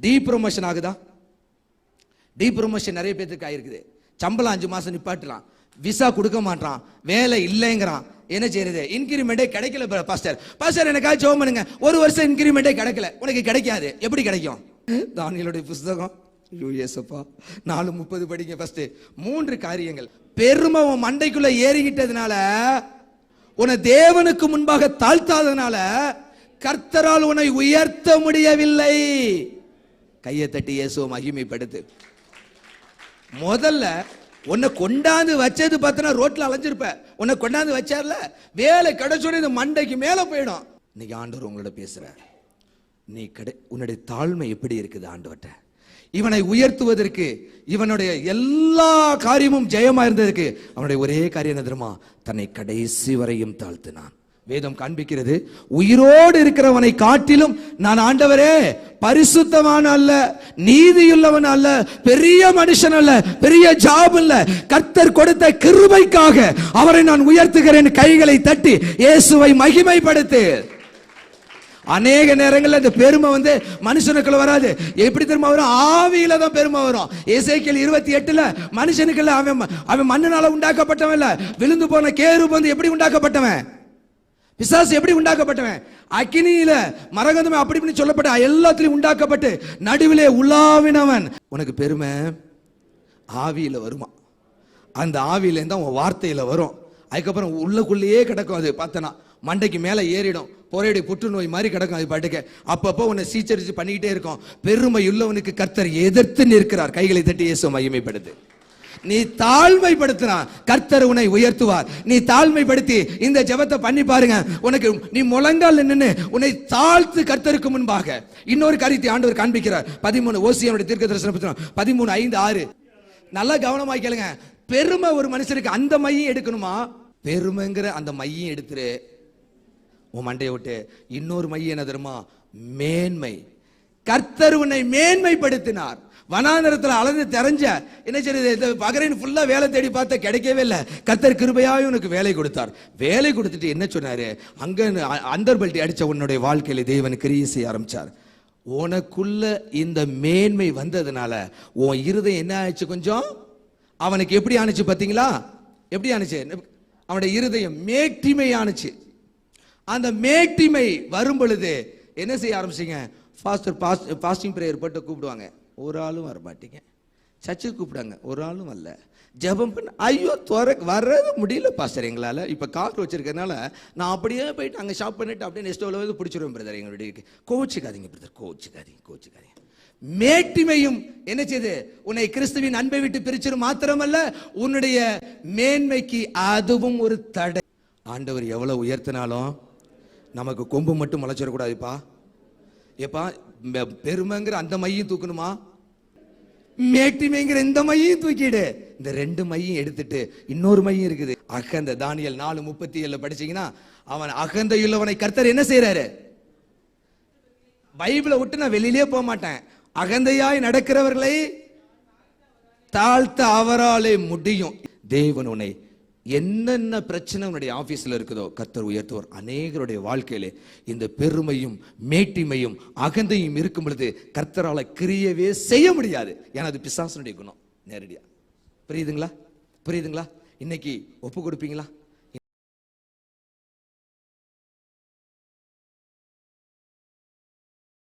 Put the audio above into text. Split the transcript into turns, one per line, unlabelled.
Tea promotion ஆகுதா? Tea promotion நிறைய பேருக்கு ஆயிருக்குது. சம்பளம் 5 மாசம் நிப்பாட்டலாம், விசா கொடுக்க மாட்டான், வேலை இல்லைங்கிறான். என்ன செய்யறது? இன்கிரிமெண்டே கிடைக்கல பாஸ்டர். பாஸ்டர் எனக்காக ஜெபம் பண்ணுங்க. 1 வருஷம் இன்கிரிமெண்டே கிடைக்கல. உனக்கு கிடைக்காது. எப்படி கிடைக்கும்? தானியேலுடைய புத்தகம் 4:30 படிங்க. ஃபர்ஸ்ட் 3 காரியங்கள். பெருமை உன் மண்டைக்குள்ள ஏறிக்கிட்டதுனால, உன்னை தேவனுக்கு முன்பாக தாழ்த்தாதனால கர்த்தரால் உன்னை உயர்த்த முடியவில்லை. கையை தட்டி இயேசுவை மகிமைப்படுத்து. முதல்ல உன்னை கொண்டாந்து வச்சது பார்த்தனா ரோட்ல அலைஞ்சிருப்ப. உன்னை கொண்டாந்து வச்சார்ல, வேலை கிடைச்சோட இந்த மண்டைக்கு மேல போயிடும். இன்னைக்கு ஆண்டவர் உங்களோட பேசுறார். நீ உன்னுடைய தாழ்மை எப்படி இருக்குது ஆண்டவர்ட்ட? இவனை உயர்த்துவதற்கு, இவனுடைய எல்லா காரியமும் ஜெயமா இருந்ததற்கு அவனுடைய ஒரே காரியம் என்ன தெரியுமா? தன்னை கடைசி வரையும் தாழ்த்தினான். வேதம் காண்பிக்கிறது, உயிரோடு இருக்கிறவனை காட்டிலும் நான் ஆண்டவரே பரிசுத்தமான அல்ல, நீதியுள்ளவன் அல்ல, பெரிய மனுஷன் அல்ல, பெரிய ஜாப் இல்ல, கர்த்தர் கொடுத்த கிருபைக்காக அவரை நான் உயர்த்துகிறேன். கைகளை தட்டி இயேசுவை மகிமைப்படுத்து. அநேக நேரங்களில் இந்த பெருமை மனுஷனுக்குள்ள வராது. எப்படி தெரியுமா வரும்? ஆவியில தான் பெருமை வரும். எசேக்கியேல் 28 மனுஷனுக்குள்ள அவன் மண்ணினால உண்டாக்கப்பட்டவன் இல்ல, விழுந்து போன கேருபு எப்படி உண்டாக்கப்பட்டவன்? பிசாசு எப்படி உண்டாக்கப்பட்டவன்? அக்கினியில மரகதமே அப்படி இப்படி சொல்லப்பட்ட எல்லாத்திலையும் உண்டாக்கப்பட்டு நடுவிலே உலாவினவன். உனக்கு பெருமை ஆவியில வருமா? அந்த ஆவியில தான் உன் வார்த்தையில வரும். அதுக்கப்புறம் உள்ளக்குள்ளேயே கிடக்கும். அது பார்த்தனா மண்டைக்கு மேல ஏறிடும். பொறையுடைய புற்றுநோய் மாதிரி கிடக்கும். அது பாட்டுக்கு அப்பப்போ உன்னை சீச்சரிச்சு பண்ணிக்கிட்டே இருக்கும். பெருமை உள்ளவனுக்கு கர்த்தர் எதிர்த்து நிற்கிறார். கைகளை தட்டி இயேசு மகிமைப்படுத்து. நீ தாழ்மைப்படுத்தினா கர்த்தர் உன்னை உயர்த்துவார். நீ தாழ்மைப்படுத்தி இந்த ஜெபத்தை பண்ணி பாருங்க. உனக்கு நீ முழங்கால் நின்னு உன்னை தாழ்த்து கர்த்தருக்கு முன்பாக. இன்னொரு காரியத்தை ஆண்டவர் காண்பிக்கிறார். 13 ஓசியாவுடைய தீர்க்கதரிசன புத்தகம் 13:5-6 நல்லா கவனமாய் கேளுங்க. பெருமை ஒரு மனுஷனுக்கு அந்த மையம் எடுக்கணுமா? பெருமைங்கிற அந்த மையம் எடுத்துரு உன் மண்டையை விட்டு. இன்னொரு மையம் என்ன தெரியுமா? மேன்மை. கர்த்தர் உன்னை மேன்மைப்படுத்தினார். வனாந்தரத்தில் அளந்து தெரிஞ்ச என்ன செய்யுது? பகரேன் ஃபுல்லா வேலை தேடி பார்த்த கிடைக்கவே இல்லை. கர்த்தர் கிருபையாய் உனக்கு வேலை கொடுத்தார். வேலை கொடுத்துட்டு என்ன சொன்னாரு? அங்க அந்தர்பல்ட்டி அடிச்ச உன்னுடைய வாழ்க்கையில தேவன் கிரியை செய்ய ஆரம்பிச்சார். உனக்குள்ள இந்த மேன்மை வந்ததுனால உன் இருதயம் என்ன ஆயிடுச்சு? கொஞ்சம் அவனுக்கு எப்படி ஆனிச்சு பாத்தீங்களா? எப்படி ஆனிச்சு? அவனுடைய இருதயம் மேட்டிமை ஆனிச்சு. அந்த மேட்டிமை வரும் பொழுது என்ன செய்ய ஆரம்பிச்சிங்க? ஃபாஸ்டிங் பிரேயர் போட்டு கூப்பிடுவாங்க, ஒரு ஆளும் வர மாட்டீங்க. சர்ச்சுக்கு கூப்பிடாங்க, ஒரு ஆளும் வரல. ஜெபம் பண்ண, ஐயோ வர்றது முடியல பாஸ்டர் எங்களால். இப்போ கார் வச்சிருக்கனால நான் அப்படியே போயிட்டு அங்கே ஷாப் பண்ணிட்டு அப்படியே நெக்ஸ்ட் வந்து பிடிச்சிருவேன் பிரதர். எங்களுடைய கோச்சிக்காதீங்க பிரதர், கோச்சிக்காதீங்க. மேட்டிமையும் என்ன செய்து உன்னை கிறிஸ்துவின் அன்பை விட்டு பிரிச்சிடும். மாத்திரமல்ல உன்னுடைய மேன்மைக்கு அதுவும் ஒரு தடை. ஆண்டவர் எவ்வளவு உயர்த்தினாலும் நமக்கு கொம்பு மட்டும் முளைச்சிடக்கூடாதுப்பா. ஏப்பா பெருமைங்கிற அந்த மையம் தூக்கணுமா? மேட்டிமைங்கிற இந்த மையம் தூக்கிடு. இந்த 2 மையம் எடுத்துட்டு இன்னொரு மையம் இருக்குது, அகந்த. தானியேல் 4:37 படிச்சீங்கன்னா அவன் அகந்தையுள்ளவனை கர்த்தர் என்ன செய்யறாரு? பைபிளை விட்டு நான் வெளியிலே போக மாட்டேன். அகந்தையாய் நடக்கிறவர்களை தாழ்த்த அவராலே முடியும். தேவன் உன்னை என்னென்ன பிரச்சனை உன்னுடைய ஆபீஸ்ல இருக்குதோ கர்த்தர் உயர்த்துவார். அநேகருடைய வாழ்க்கையிலே இந்த பெருமையும் மேட்டிமையும் அகந்தையும் இருக்கும் பொழுது கர்த்தரால கிரியவே செய்ய முடியாது. ஏன்னா அது பிசாசனுடைய குணம் நேரடியா. புரியுதுங்களா? இன்னைக்கு ஒப்பு கொடுப்பீங்களா?